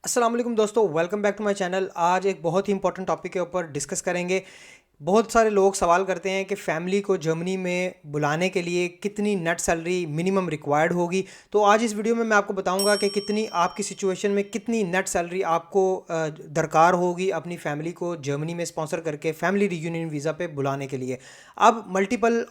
अस्सलाम वालेकुम दोस्तों, welcome back to my channel. आज एक बहुत ही इंपॉर्टेंट टॉपिक के ऊपर डिस्कस करेंगे। बहुत सारे लोग सवाल करते हैं कि फ़ैमिली को जर्मनी में बुलाने के लिए कितनी नेट सैलरी मिनिमम रिक्वायर्ड होगी। तो आज इस वीडियो में मैं आपको बताऊंगा कि कितनी आपकी सिचुएशन में कितनी नेट सैलरी आपको दरकार होगी अपनी फ़ैमिली को जर्मनी में स्पॉन्सर करके फैमिली रियूनियन वीज़ा पे बुलाने के लिए। अब मल्टीपल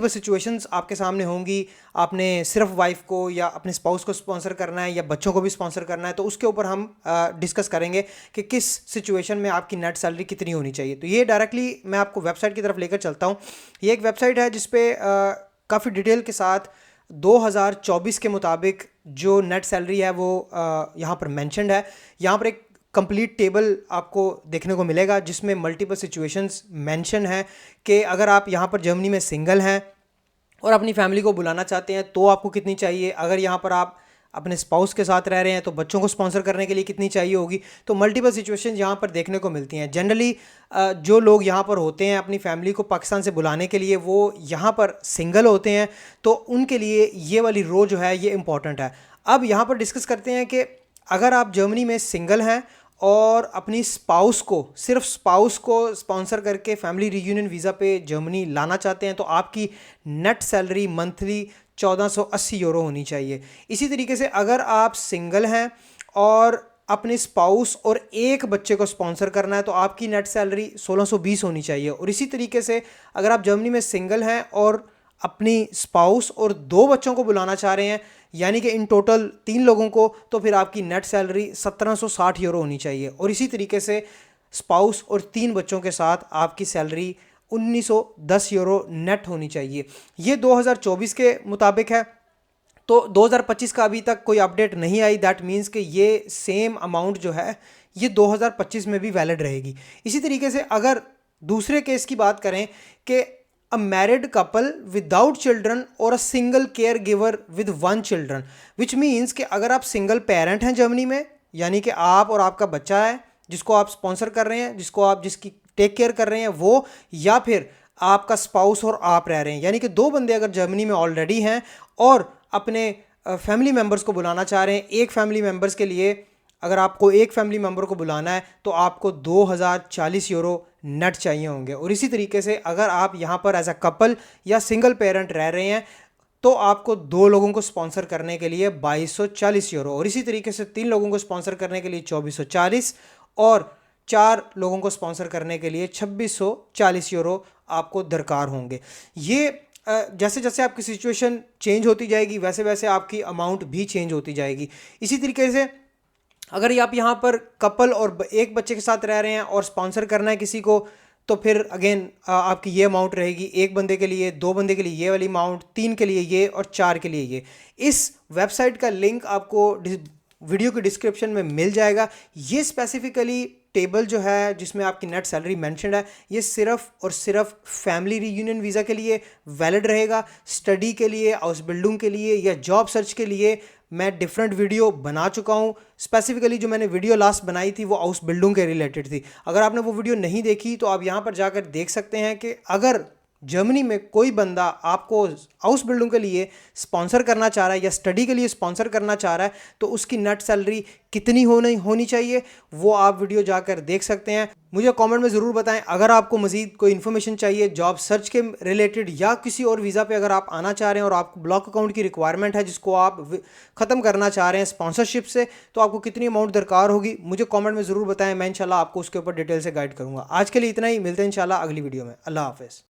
सिचुएशंस आपके सामने होंगी। आपने सिर्फ वाइफ को या अपने स्पाउस को स्पॉन्सर करना है या बच्चों को भी स्पॉन्सर करना है, तो उसके ऊपर हम डिस्कस करेंगे कि किस सिचुएशन में आपकी नेट सैलरी कितनी होनी चाहिए। तो ये डायरेक्टली मैं आपको वेबसाइट की तरफ लेकर चलता हूँ। ये एक वेबसाइट है जिसपे काफ़ी डिटेल के साथ 2024 के मुताबिक जो नेट सैलरी है वो यहाँ पर मैंशनड है। यहाँ पर एक कंप्लीट टेबल आपको देखने को मिलेगा जिसमें मल्टीपल सिचुएशंस मेंशन है कि अगर आप यहाँ पर जर्मनी में सिंगल हैं और अपनी फैमिली को बुलाना चाहते हैं तो आपको कितनी चाहिए। अगर यहाँ पर आप अपने स्पाउस के साथ रह रहे हैं तो बच्चों को स्पॉन्सर करने के लिए कितनी चाहिए होगी। तो मल्टीपल सिचुएशंस यहाँ पर देखने को मिलती हैं। जनरली जो लोग यहाँ पर होते हैं अपनी फैमिली को पाकिस्तान से बुलाने के लिए वो यहाँ पर सिंगल होते हैं, तो उनके लिए ये वाली रो जो है ये इंपॉर्टेंट है। अब यहाँ पर डिस्कस करते हैं कि अगर आप जर्मनी में सिंगल हैं और अपनी सिर्फ स्पाउस को स्पॉन्सर करके फैमिली रियूनियन वीज़ा पे जर्मनी लाना चाहते हैं तो आपकी नेट सैलरी मंथली 1480 यूरो होनी चाहिए। इसी तरीके से अगर आप सिंगल हैं और अपने स्पाउस और एक बच्चे को स्पॉन्सर करना है तो आपकी नेट सैलरी 1620 होनी चाहिए। और इसी तरीके से अगर आप जर्मनी में सिंगल हैं और अपनी स्पाउस और दो बच्चों को बुलाना चाह रहे हैं, यानी कि इन टोटल 3 लोगों को, तो फिर आपकी नेट सैलरी 1760 यूरो होनी चाहिए। और इसी तरीके से स्पाउस और 3 बच्चों के साथ आपकी सैलरी 1910 यूरो नेट होनी चाहिए। ये 2024 के मुताबिक है। तो 2025 का अभी तक कोई अपडेट नहीं आई। दैट मीन्स कि ये सेम अमाउंट जो है ये 2025 में भी वैलिड रहेगी। इसी तरीके से अगर दूसरे केस की बात करें कि a married couple without children और a single care giver with 1 children, which means कि अगर आप सिंगल पेरेंट हैं जर्मनी में, यानी कि आप और आपका बच्चा है जिसको आप स्पॉन्सर कर रहे हैं, जिसकी टेक केयर कर रहे हैं वो, या फिर आपका स्पाउस और आप रह रहे हैं, यानी कि 2 बंदे अगर जर्मनी में ऑलरेडी हैं और अपने फैमिली मेम्बर्स को बुलाना चाह रहे हैं। एक फैमिली मेम्बर्स के लिए अगर आपको एक फैमिली मेम्बर को बुलाना है तो आपको 2040 यूरो नेट चाहिए होंगे। और इसी तरीके से अगर आप यहाँ पर एज अ कपल या सिंगल पेरेंट रह रहे हैं तो आपको 2 लोगों को स्पॉन्सर करने के लिए 2240 यूरो, और इसी तरीके से 3 लोगों को स्पॉन्सर करने के लिए 2440 और 4 लोगों को स्पॉन्सर करने के लिए 2640 यूरो आपको दरकार होंगे। ये जैसे जैसे आपकी सिचुएशन चेंज होती जाएगी वैसे वैसे आपकी अमाउंट भी चेंज होती जाएगी। इसी तरीके से अगर आप यहाँ पर कपल और एक बच्चे के साथ रह रहे हैं और स्पॉन्सर करना है किसी को, तो फिर अगेन आपकी ये अमाउंट रहेगी। एक बंदे के लिए, 2 बंदे के लिए ये वाली अमाउंट, 3 के लिए ये और 4 के लिए ये। इस वेबसाइट का लिंक आपको वीडियो के डिस्क्रिप्शन में मिल जाएगा। ये स्पेसिफिकली टेबल जो है जिसमें आपकी नेट सैलरी मेंशन्ड है ये सिर्फ और सिर्फ फैमिली रीयूनियन वीज़ा के लिए वैलिड रहेगा। स्टडी के लिए, हाउस बिल्डिंग के लिए या जॉब सर्च के लिए मैं डिफरेंट वीडियो बना चुका हूँ। स्पेसिफिकली जो मैंने वीडियो लास्ट बनाई थी वो हाउस बिल्डिंग के रिलेटेड थी। अगर आपने वो वीडियो नहीं देखी तो आप यहाँ पर जाकर देख सकते हैं कि अगर जर्मनी में कोई बंदा आपको हाउस बिल्डिंग के लिए स्पॉन्सर करना चाह रहा है या स्टडी के लिए स्पॉन्सर करना चाह रहा है तो उसकी नेट सैलरी कितनी होनी चाहिए, वो आप वीडियो जाकर देख सकते हैं। मुझे कमेंट में ज़रूर बताएं। अगर आपको मज़ीद कोई इन्फॉर्मेशन चाहिए जॉब सर्च के रिलेटेड या किसी और वीज़ा पे अगर आप आना चाह रहे हैं और आपको ब्लॉक अकाउंट की रिक्वायरमेंट है जिसको आप ख़त्म करना चाह रहे हैं स्पॉन्सरशिप से, तो आपको कितनी अमाउंट दरकार होगी मुझे कमेंट में ज़रूर बताएं। मैं इंशाल्लाह आपको उसके ऊपर डिटेल से गाइड करूँगा। आज के लिए इतना ही, मिलते हैं इंशाल्लाह अगली वीडियो में। अल्लाह हाफ़िज़।